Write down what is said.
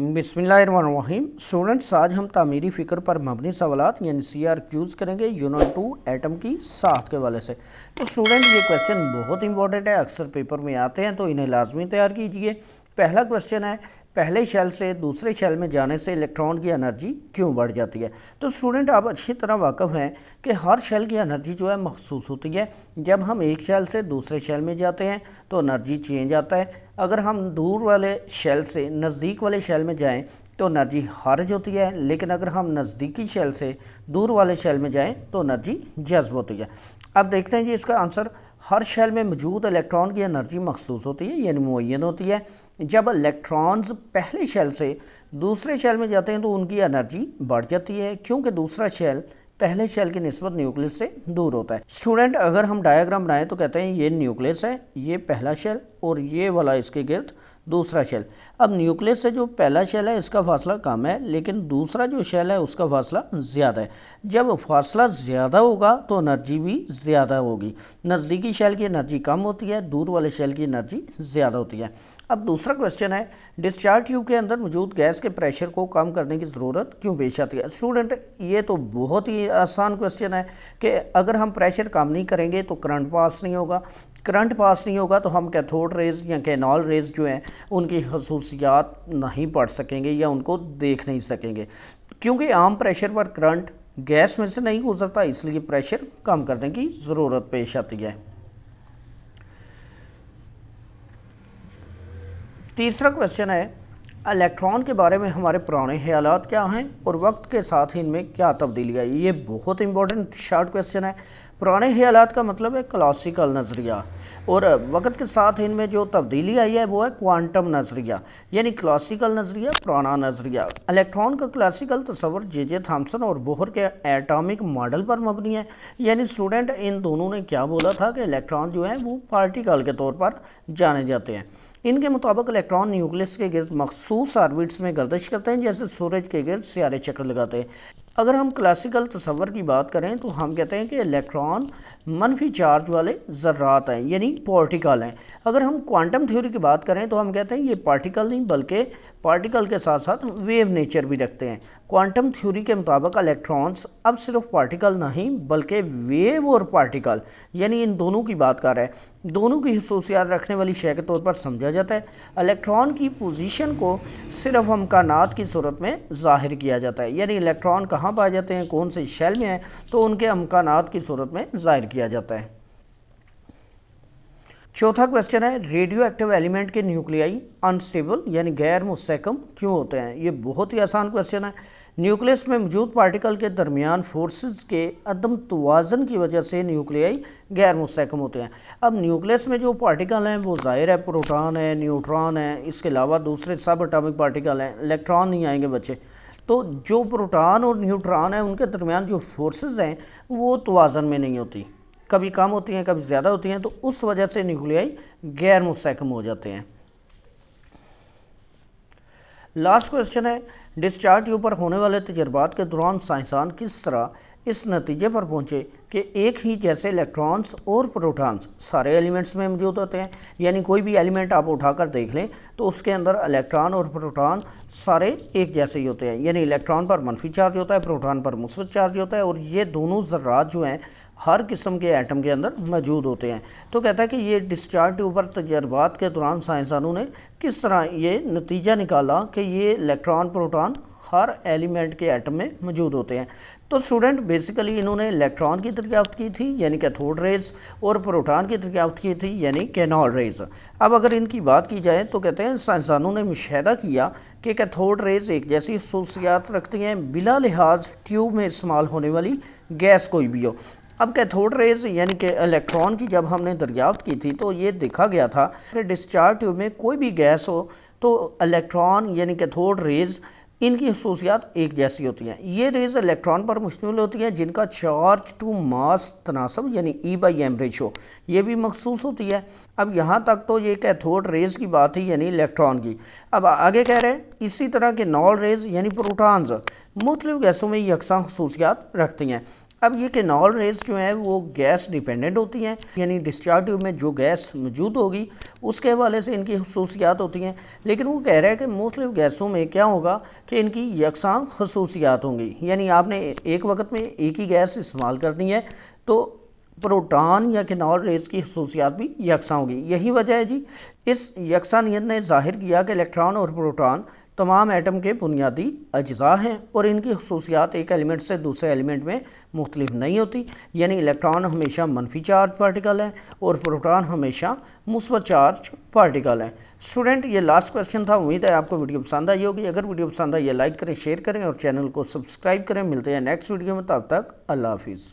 बिस्मिल्लाहिर्रहमानिर्रहीम। स्टूडेंट्स, आज हम तामीरी फ़िक्र पर मबनी सवालात यानी CRQs करेंगे यूनिट 2 एटम की साथ के वाले से। तो स्टूडेंट, ये क्वेश्चन बहुत इंपॉर्टेंट है, अक्सर पेपर में आते हैं, तो इन्हें लाजमी तैयार कीजिए। पहला क्वेश्चन है, पहले शेल से दूसरे शेल में जाने से इलेक्ट्रॉन की एनर्जी क्यों बढ़ जाती है। तो स्टूडेंट, आप अच्छी तरह वाकिफ़ हैं कि हर शेल की एनर्जी जो है मखसूस होती है। जब हम एक शेल से दूसरे शेल में जाते हैं तो एनर्जी चेंज आता है। अगर हम दूर वाले शेल से नज़दीक वाले शेल में जाएं तो एनर्जी खारिज होती है, लेकिन अगर हम नज़दीकी शेल से दूर वाले शेल में जाएं तो एनर्जी जज्ब होती है। अब देखते हैं जी इसका आंसर। हर शेल में मौजूद इलेक्ट्रॉन की एनर्जी मखसूस होती है यानी मुअय्यन होती है। जब इलेक्ट्रॉन्स पहले शेल से दूसरे शेल में जाते हैं तो उनकी एनर्जी बढ़ जाती है, क्योंकि दूसरा शेल पहले शेल की निस्बत न्यूक्लियस से दूर होता है। स्टूडेंट, अगर हम डायग्राम बनाएं तो कहते हैं ये न्यूक्लियस है, ये पहला शेल और ये वाला इसके गिर्द दूसरा शेल। अब न्यूक्लियस से जो पहला शेल है इसका फासला कम है, लेकिन दूसरा जो शेल है उसका फासला ज़्यादा है। जब फासला ज़्यादा होगा तो एनर्जी भी ज़्यादा होगी। नज़दीकी शेल की एनर्जी कम होती है, दूर वाले शेल की एनर्जी ज़्यादा होती है। अब दूसरा क्वेश्चन है, डिस्चार्ज ट्यूब के अंदर मौजूद गैस के प्रेशर को कम करने की ज़रूरत क्यों पेश आती है। स्टूडेंट, ये तो बहुत ही आसान क्वेश्चन है कि अगर हम प्रेशर कम नहीं करेंगे तो करंट पास नहीं होगा। करंट पास नहीं होगा तो हम कैथोड रेज या कैनॉल रेज जो हैं उनकी खसूसियात नहीं पढ़ सकेंगे या उनको देख नहीं सकेंगे, क्योंकि आम प्रेशर पर करंट गैस में से नहीं गुजरता, इसलिए प्रेशर कम करने की ज़रूरत पेश आती है। तीसरा क्वेश्चन है, इलेक्ट्रॉन के बारे में हमारे पुराने ख्यालात क्या हैं और वक्त के साथ इनमें क्या तब्दीली आई। ये बहुत इंपॉर्टेंट शॉर्ट क्वेश्चन है। पुराने ख्यालात का मतलब है क्लासिकल नज़रिया, और वक्त के साथ इनमें जो तब्दीली आई है वो है क्वांटम नज़रिया। यानी क्लासिकल नज़रिया, पुराना नज़रिया। इलेक्ट्रॉन का क्लासिकल तस्वर जे थॉम्सन और बोहर के एटॉमिक मॉडल पर मबनी है। यानी स्टूडेंट, इन दोनों ने क्या बोला था कि इलेक्ट्रॉन जो है वो पार्टिकल के तौर पर जाने जाते हैं। इनके मुताबिक इलेक्ट्रॉन न्यूक्लियस के गिर्द मखसूस ऑर्बिट्स में गर्दिश करते हैं, जैसे सूरज के गिर्द सियारे चक्कर लगाते हैं। अगर हम क्लासिकल तस्वर की बात करें तो हम कहते हैं कि इलेक्ट्रॉन मनफी चार्ज वाले ज़र्रात हैं यानी पार्टिकल हैं। अगर हम क्वांटम थ्योरी की बात करें तो हम कहते हैं ये पार्टिकल नहीं बल्कि पार्टिकल के साथ साथ वेव नेचर भी रखते हैं। क्वांटम थ्योरी के मुताबिक इलेक्ट्रॉन्स अब सिर्फ पार्टिकल नहीं बल्कि वेव और पार्टिकल यानी इन दोनों की बात कर रहे हैं। दोनों की खसूसियात रखने वाली शय के तौर पर समझा जाता है। इलेक्ट्रॉन की पोजीशन को सिर्फ अमकानात की सूरत में ज़ाहिर किया जाता है, यानी इलेक्ट्रॉन कहाँ पाए जाते हैं, कौन से शेल में हैं, तो उनके अमकानात की सूरत में ज़ाहिर किया जाता है। चौथा क्वेश्चन है, रेडियो एक्टिव एलिमेंट के न्यूक्लियाई अनस्टेबल यानी गैर मुस्तहकम क्यों होते हैं। ये बहुत ही आसान क्वेश्चन है। न्यूक्लियस में मौजूद पार्टिकल के दरमियान फोर्सेस के अदम तवाज़न की वजह से न्यूक्लियाई गैर मुस्तहकम होते हैं। अब न्यूक्लियस में जो पार्टिकल हैं वो ज़ाहिर है प्रोटॉन है, न्यूट्रॉन है, इसके अलावा दूसरे सब एटॉमिक पार्टिकल हैं, इलेक्ट्रॉन नहीं आएंगे बच्चे। तो जो प्रोटॉन और न्यूट्रॉन है उनके दरमियान जो फोर्सेस हैं वो तवाज़न में नहीं होती, कभी कम होती हैं कभी ज़्यादा होती हैं, तो उस वजह से न्यूक्लियाई गैर मुस्तहकम हो जाते हैं। लास्ट क्वेश्चन है, डिस्चार्ज ट्यूब पर होने वाले तजर्बात के दौरान साइंसदान किस तरह इस नतीजे पर पहुँचे कि एक ही जैसे इलेक्ट्रॉन्स और प्रोटॉन्स सारे एलिमेंट्स में मौजूद होते हैं। यानी कोई भी एलिमेंट आप उठाकर देख लें तो उसके अंदर इलेक्ट्रॉन और प्रोटॉन सारे एक जैसे ही होते हैं। यानी इलेक्ट्रॉन पर मनफी चार्ज होता है, प्रोटॉन पर मुस्बत चार्ज होता है, और ये दोनों ज़र्रात जो हैं हर किस्म के एटम के अंदर मौजूद होते हैं। तो कहता है कि ये डिस्चार्ज ट्यूब पर तजर्बात के दौरान साइंसदानों ने किस तरह ये नतीजा निकाला कि ये इलेक्ट्रॉन प्रोटॉन हर एलिमेंट के एटम में मौजूद होते हैं। तो स्टूडेंट, बेसिकली इन्होंने इलेक्ट्रॉन की दरियाफ्त की थी यानी कैथोड रेज, और प्रोटॉन की दरियाफ्त की थी यानी कैनॉल रेज। अब अगर इनकी बात की जाए तो कहते हैं साइंसदानों ने मुशाहिदा किया कि कैथोड रेज एक जैसी खसूसियात रखती हैं बिला लिहाज ट्यूब में इस्तेमाल होने वाली गैस कोई भी हो। अब कैथोड रेज यानी कि इलेक्ट्रॉन की जब हमने दरियाफ्त की थी तो ये देखा गया था कि डिस्चार्ज ट्यूब में कोई भी गैस हो तो इलेक्ट्रॉन यानी कैथोड रेज इनकी खसूसियात एक जैसी होती हैं। ये रेज इलेक्ट्रॉन पर मुश्तमिल होती हैं जिनका चार्ज टू मास तनासब यानी E/m रेशो ये भी मखसूस होती है। अब यहाँ तक तो ये कैथोड रेज की बात ही यानी इलेक्ट्रॉन की। अब आगे कह रहे हैं इसी तरह के नॉल रेज यानी प्रोटॉन्स मुख्तलिफ गैसों में यकसा खसूसियात रखती हैं। अब ये केनॉल रेज जो है वो गैस डिपेंडेंट होती हैं, यानी डिस्चार्ज ट्यूब में जो गैस मौजूद होगी उसके हवाले से इनकी खसूसियात होती हैं। लेकिन वो कह रहा है कि मुख्तलिफ गैसों में क्या होगा कि इनकी यकसां खसूसियात होंगी, यानी आपने एक वक्त में एक ही गैस इस्तेमाल करनी है तो प्रोटॉन या केनॉल रेज की खसूसियात भी यकसा होगी। यही वजह है जी, इस यकसानियत ने ज़ाहिर किया कि इलेक्ट्रॉन और प्रोटॉन तमाम एटम के बुनियादी अज्जा हैं और इनकी खसूसियात एक एलिमेंट से दूसरे एलिमेंट में मुख्तलिफ नहीं होती, यानी इलेक्ट्रॉन हमेशा मनफी चार्ज पार्टिकल है और प्रोटॉन हमेशा मुस्बत चार्ज पार्टिकल है। स्टूडेंट, ये लास्ट क्वेश्चन था। उम्मीद है आपको वीडियो पसंद आई होगी। अगर वीडियो पसंद आई लाइक करें, शेयर करें और चैनल को सब्सक्राइब करें। मिलते हैं नेक्स्ट वीडियो में, तब तक अल्लाह हाफिज़।